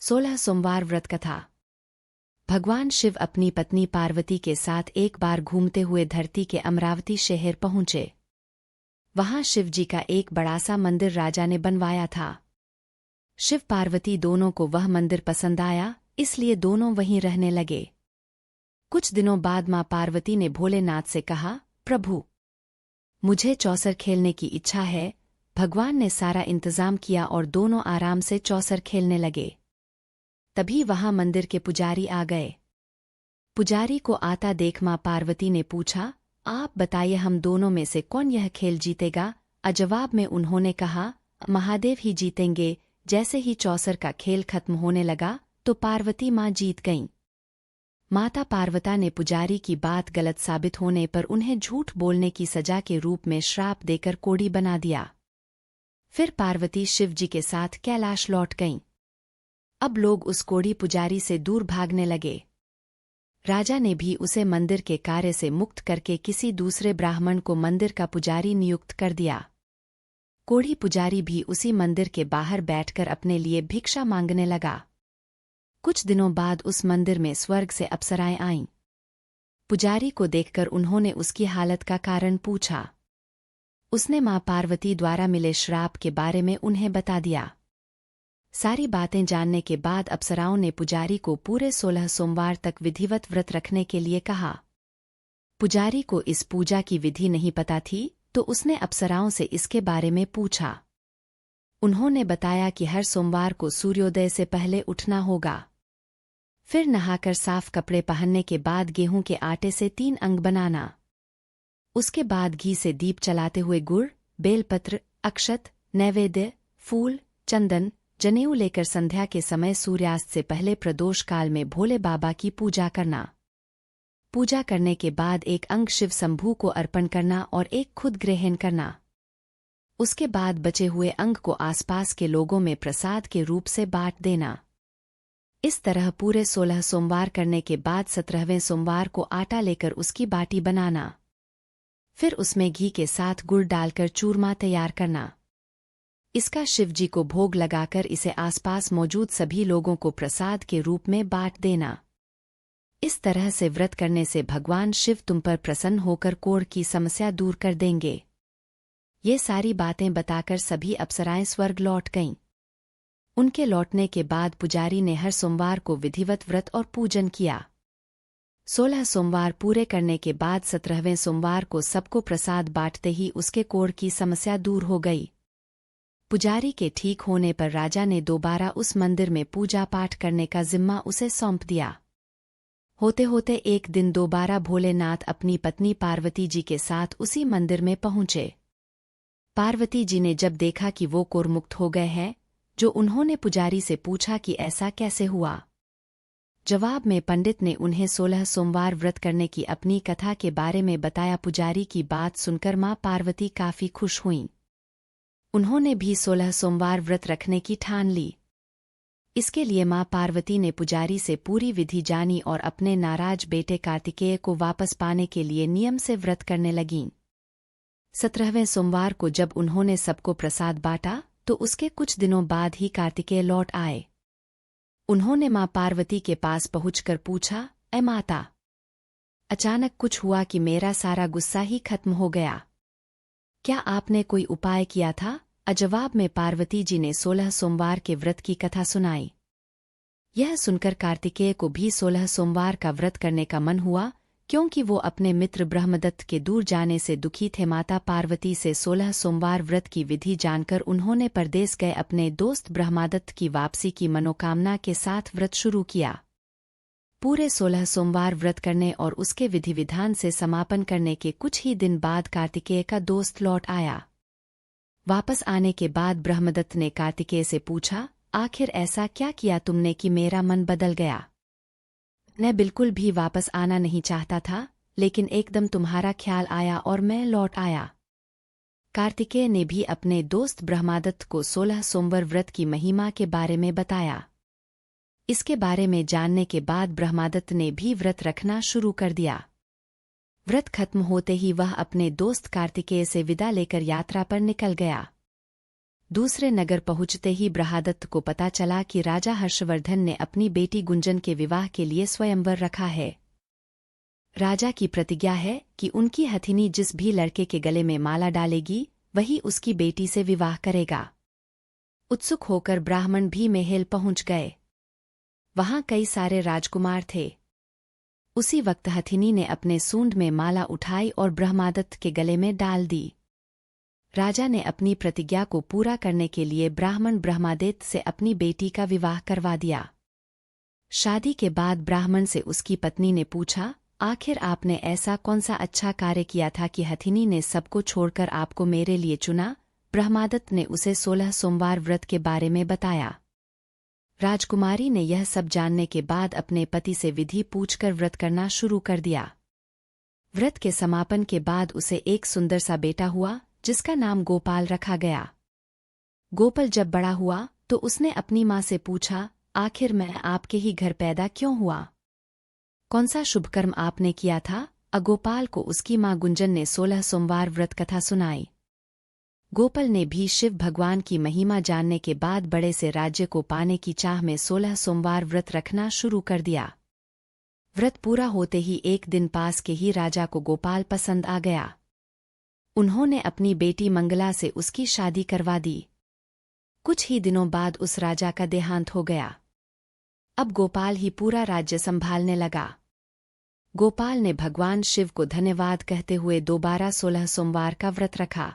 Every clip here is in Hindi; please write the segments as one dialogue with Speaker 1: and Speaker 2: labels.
Speaker 1: 16 सोमवार व्रत कथा। भगवान शिव अपनी पत्नी पार्वती के साथ एक बार घूमते हुए धरती के अमरावती शहर पहुंचे। वहां शिव जी का एक बड़ा सा मंदिर राजा ने बनवाया था। शिव पार्वती दोनों को वह मंदिर पसंद आया, इसलिए दोनों वहीं रहने लगे। कुछ दिनों बाद मां पार्वती ने भोलेनाथ से कहा, प्रभु, मुझे चौसर खेलने की इच्छा है। भगवान ने सारा इंतजाम किया और दोनों आराम से चौसर खेलने लगे। तभी वहां मंदिर के पुजारी आ गए। पुजारी को आता देख मां पार्वती ने पूछा, आप बताइए हम दोनों में से कौन यह खेल जीतेगा? जवाब में उन्होंने कहा, महादेव ही जीतेंगे। जैसे ही चौसर का खेल खत्म होने लगा तो पार्वती मां जीत गईं। माता पार्वती ने पुजारी की बात गलत साबित होने पर उन्हें झूठ बोलने की सजा के रूप में श्राप देकर कोढ़ी बना दिया। फिर पार्वती शिव जी के साथ कैलाश लौट गईं। अब लोग उस कोढ़ी पुजारी से दूर भागने लगे। राजा ने भी उसे मंदिर के कार्य से मुक्त करके किसी दूसरे ब्राह्मण को मंदिर का पुजारी नियुक्त कर दिया। कोढ़ी पुजारी भी उसी मंदिर के बाहर बैठकर अपने लिए भिक्षा मांगने लगा। कुछ दिनों बाद उस मंदिर में स्वर्ग से अप्सराएं आईं। पुजारी को देखकर उन्होंने उसकी हालत का कारण पूछा। उसने मां पार्वती द्वारा मिले श्राप के बारे में उन्हें बता दिया। सारी बातें जानने के बाद अप्सराओं ने पुजारी को पूरे 16 सोमवार तक विधिवत व्रत रखने के लिए कहा। पुजारी को इस पूजा की विधि नहीं पता थी, तो उसने अप्सराओं से इसके बारे में पूछा। उन्होंने बताया कि हर सोमवार को सूर्योदय से पहले उठना होगा। फिर नहाकर साफ कपड़े पहनने के बाद गेहूं के आटे से 3 अंग बनाना। उसके बाद घी से दीप चलाते हुए गुड़, बेलपत्र, अक्षत, नैवेद्य, फूल, चंदन, जनेऊ लेकर संध्या के समय सूर्यास्त से पहले प्रदोष काल में भोले बाबा की पूजा करना। पूजा करने के बाद एक अंग शिव शंभू को अर्पण करना और एक खुद ग्रहण करना। उसके बाद बचे हुए अंग को आसपास के लोगों में प्रसाद के रूप से बांट देना। इस तरह पूरे 16 सोमवार करने के बाद 17वें सोमवार को आटा लेकर उसकी बाटी बनाना। फिर उसमें घी के साथ गुड़ डालकर चूरमा तैयार करना। इसका शिव जी को भोग लगाकर इसे आसपास मौजूद सभी लोगों को प्रसाद के रूप में बांट देना। इस तरह से व्रत करने से भगवान शिव तुम पर प्रसन्न होकर कोढ़ की समस्या दूर कर देंगे। ये सारी बातें बताकर सभी अप्सराएं स्वर्ग लौट गईं। उनके लौटने के बाद पुजारी ने हर सोमवार को विधिवत व्रत और पूजन किया। 16 सोमवार पूरे करने के बाद 17वें सोमवार को सबको प्रसाद बांटते ही उसके कोढ़ की समस्या दूर हो गई। पुजारी के ठीक होने पर राजा ने दोबारा उस मंदिर में पूजा पाठ करने का जिम्मा उसे सौंप दिया। होते होते एक दिन दोबारा भोलेनाथ अपनी पत्नी पार्वती जी के साथ उसी मंदिर में पहुंचे। पार्वती जी ने जब देखा कि वो कोढ़ मुक्त हो गए हैं, जो उन्होंने पुजारी से पूछा कि ऐसा कैसे हुआ। जवाब में पंडित ने उन्हें 16 सोमवार व्रत करने की अपनी कथा के बारे में बताया। पुजारी की बात सुनकर मां पार्वती काफी खुश हुईं। उन्होंने भी 16 सोमवार व्रत रखने की ठान ली। इसके लिए मां पार्वती ने पुजारी से पूरी विधि जानी और अपने नाराज बेटे कार्तिकेय को वापस पाने के लिए नियम से व्रत करने लगीं। 17वें सोमवार को जब उन्होंने सबको प्रसाद बांटा तो उसके कुछ दिनों बाद ही कार्तिकेय लौट आए। उन्होंने मां पार्वती के पास पहुंचकर पूछा, ऐ माता, अचानक कुछ हुआ कि मेरा सारा गुस्सा ही खत्म हो गया। क्या आपने कोई उपाय किया था? जवाब में पार्वती जी ने 16 सोमवार के व्रत की कथा सुनाई। यह सुनकर कार्तिकेय को भी 16 सोमवार का व्रत करने का मन हुआ, क्योंकि वो अपने मित्र ब्रह्मदत्त के दूर जाने से दुखी थे। माता पार्वती से 16 सोमवार व्रत की विधि जानकर उन्होंने परदेश गए अपने दोस्त ब्रह्मदत्त की वापसी की मनोकामना के साथ व्रत शुरू किया। पूरे 16 सोमवार व्रत करने और उसके विधि विधान से समापन करने के कुछ ही दिन बाद कार्तिकेय का दोस्त लौट आया। वापस आने के बाद ब्रह्मदत्त ने कार्तिकेय से पूछा, आखिर ऐसा क्या किया तुमने कि मेरा मन बदल गया? मैं बिल्कुल भी वापस आना नहीं चाहता था, लेकिन एकदम तुम्हारा ख्याल आया और मैं लौट आया। कार्तिकेय ने भी अपने दोस्त ब्रह्मदत्त को 16 सोमवार व्रत की महिमा के बारे में बताया। इसके बारे में जानने के बाद ब्रह्मदत्त ने भी व्रत रखना शुरू कर दिया। व्रत खत्म होते ही वह अपने दोस्त कार्तिकेय से विदा लेकर यात्रा पर निकल गया। दूसरे नगर पहुंचते ही बृहदत्त को पता चला कि राजा हर्षवर्धन ने अपनी बेटी गुंजन के विवाह के लिए स्वयंवर रखा है। राजा की प्रतिज्ञा है कि उनकी हथिनी जिस भी लड़के के गले में माला डालेगी वही उसकी बेटी से विवाह करेगा। उत्सुक होकर ब्राह्मण भी महल पहुंच गए। वहां कई सारे राजकुमार थे। उसी वक्त हथिनी ने अपने सूंड में माला उठाई और ब्रह्मादत्त के गले में डाल दी। राजा ने अपनी प्रतिज्ञा को पूरा करने के लिए ब्राह्मण ब्रह्मादित्य से अपनी बेटी का विवाह करवा दिया। शादी के बाद ब्राह्मण से उसकी पत्नी ने पूछा, आखिर आपने ऐसा कौन सा अच्छा कार्य किया था कि हथिनी ने सबको छोड़कर आपको मेरे लिए चुना? ब्रह्मादत्त ने उसे 16 सोमवार व्रत के बारे में बताया। राजकुमारी ने यह सब जानने के बाद अपने पति से विधि पूछकर व्रत करना शुरू कर दिया। व्रत के समापन के बाद उसे एक सुंदर सा बेटा हुआ जिसका नाम गोपाल रखा गया। गोपाल जब बड़ा हुआ तो उसने अपनी माँ से पूछा, आखिर मैं आपके ही घर पैदा क्यों हुआ? कौन सा शुभ कर्म आपने किया था? गोपाल को उसकी माँ गुंजन ने 16 सोमवार व्रत कथा सुनाई। गोपाल ने भी शिव भगवान की महिमा जानने के बाद बड़े से राज्य को पाने की चाह में 16 सोमवार व्रत रखना शुरू कर दिया। व्रत पूरा होते ही एक दिन पास के ही राजा को गोपाल पसंद आ गया। उन्होंने अपनी बेटी मंगला से उसकी शादी करवा दी। कुछ ही दिनों बाद उस राजा का देहांत हो गया। अब गोपाल ही पूरा राज्य संभालने लगा। गोपाल ने भगवान शिव को धन्यवाद कहते हुए दोबारा 16 सोमवार का व्रत रखा।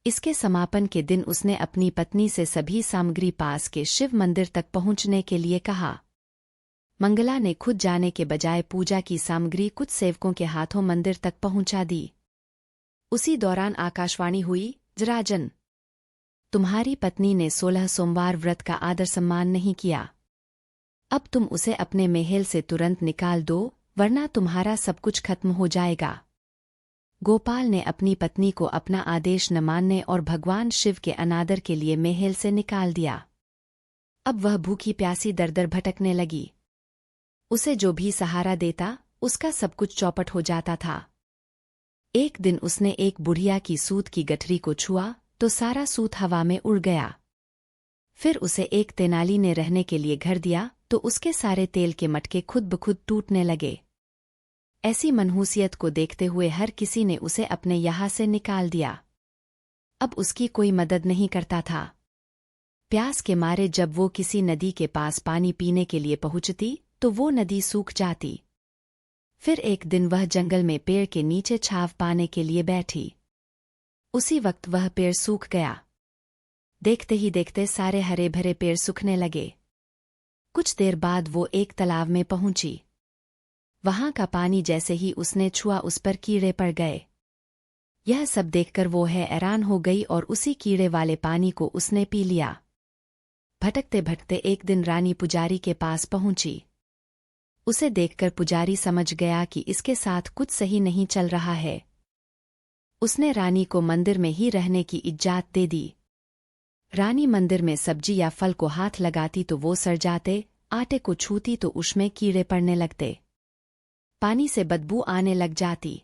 Speaker 1: इसके समापन के दिन उसने अपनी पत्नी से सभी सामग्री पास के शिव मंदिर तक पहुंचने के लिए कहा। मंगला ने खुद जाने के बजाय पूजा की सामग्री कुछ सेवकों के हाथों मंदिर तक पहुंचा दी। उसी दौरान आकाशवाणी हुई, राजन, तुम्हारी पत्नी ने 16 सोमवार व्रत का आदर सम्मान नहीं किया। अब तुम उसे अपने महल से तुरंत निकाल दो, वरना तुम्हारा सब कुछ खत्म हो जाएगा। गोपाल ने अपनी पत्नी को अपना आदेश न मानने और भगवान शिव के अनादर के लिए महल से निकाल दिया। अब वह भूखी प्यासी दर-दर भटकने लगी। उसे जो भी सहारा देता उसका सब कुछ चौपट हो जाता था। एक दिन उसने एक बुढ़िया की सूत की गठरी को छुआ तो सारा सूत हवा में उड़ गया। फिर उसे एक तेनाली ने रहने के लिए घर दिया तो उसके सारे तेल के मटके खुद ब खुद टूटने लगे। ऐसी मनहूसियत को देखते हुए हर किसी ने उसे अपने यहाँ से निकाल दिया। अब उसकी कोई मदद नहीं करता था। प्यास के मारे जब वो किसी नदी के पास पानी पीने के लिए पहुंचती तो वो नदी सूख जाती। फिर एक दिन वह जंगल में पेड़ के नीचे छाव पाने के लिए बैठी। उसी वक्त वह पेड़ सूख गया। देखते ही देखते सारे हरे भरे पेड़ सूखने लगे। कुछ देर बाद वो एक तालाब में पहुंची। वहां का पानी जैसे ही उसने छुआ उस पर कीड़े पड़ गए। यह सब देखकर वो हैरान हो गई और उसी कीड़े वाले पानी को उसने पी लिया। भटकते भटकते एक दिन रानी पुजारी के पास पहुंची। उसे देखकर पुजारी समझ गया कि इसके साथ कुछ सही नहीं चल रहा है। उसने रानी को मंदिर में ही रहने की इजाजत दे दी। रानी मंदिर में सब्जी या फल को हाथ लगाती तो वो सड़ जाते, आटे को छूती तो उसमें कीड़े पड़ने लगते, पानी से बदबू आने लग जाती।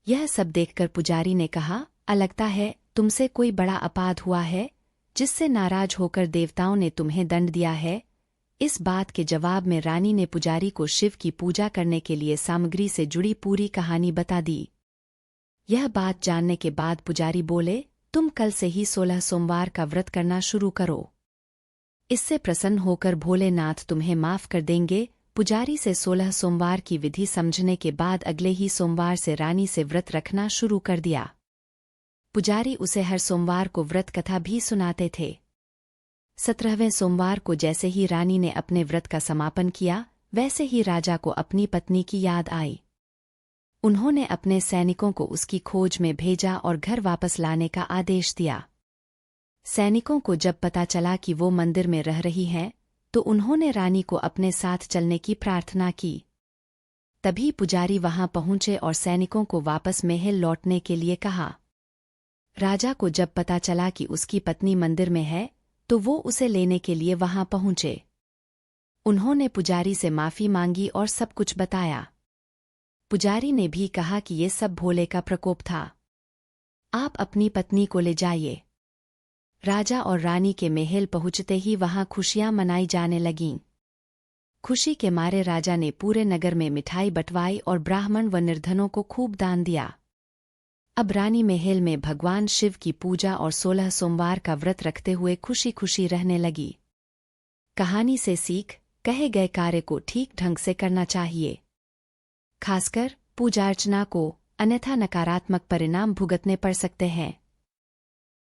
Speaker 1: यह सब देखकर पुजारी ने कहा, लगता है तुमसे कोई बड़ा अपराध हुआ है जिससे नाराज होकर देवताओं ने तुम्हें दंड दिया है। इस बात के जवाब में रानी ने पुजारी को शिव की पूजा करने के लिए सामग्री से जुड़ी पूरी कहानी बता दी। यह बात जानने के बाद पुजारी बोले, तुम कल से ही 16 सोमवार का व्रत करना शुरू करो। इससे प्रसन्न होकर भोलेनाथ तुम्हें माफ कर देंगे। पुजारी से 16 सोमवार की विधि समझने के बाद अगले ही सोमवार से रानी से व्रत रखना शुरू कर दिया। पुजारी उसे हर सोमवार को व्रत कथा भी सुनाते थे। 17वें सोमवार को जैसे ही रानी ने अपने व्रत का समापन किया वैसे ही राजा को अपनी पत्नी की याद आई। उन्होंने अपने सैनिकों को उसकी खोज में भेजा और घर वापस लाने का आदेश दिया। सैनिकों को जब पता चला कि वो मंदिर में रह रही हैं तो उन्होंने रानी को अपने साथ चलने की प्रार्थना की। तभी पुजारी वहां पहुंचे और सैनिकों को वापस महल लौटने के लिए कहा। राजा को जब पता चला कि उसकी पत्नी मंदिर में है तो वो उसे लेने के लिए वहां पहुंचे। उन्होंने पुजारी से माफी मांगी और सब कुछ बताया। पुजारी ने भी कहा कि ये सब भोले का प्रकोप था। आप अपनी पत्नी को ले जाइए। राजा और रानी के महल पहुंचते ही वहां खुशियां मनाई जाने लगीं। खुशी के मारे राजा ने पूरे नगर में मिठाई बंटवाई और ब्राह्मण व निर्धनों को खूब दान दिया। अब रानी महल में भगवान शिव की पूजा और 16 सोमवार का व्रत रखते हुए खुशी खुशी रहने लगी। कहानी से सीख, कहे गए कार्य को ठीक ढंग से करना चाहिए, खासकर पूजा अर्चना को, अन्यथा नकारात्मक परिणाम भुगतने पड़ सकते हैं।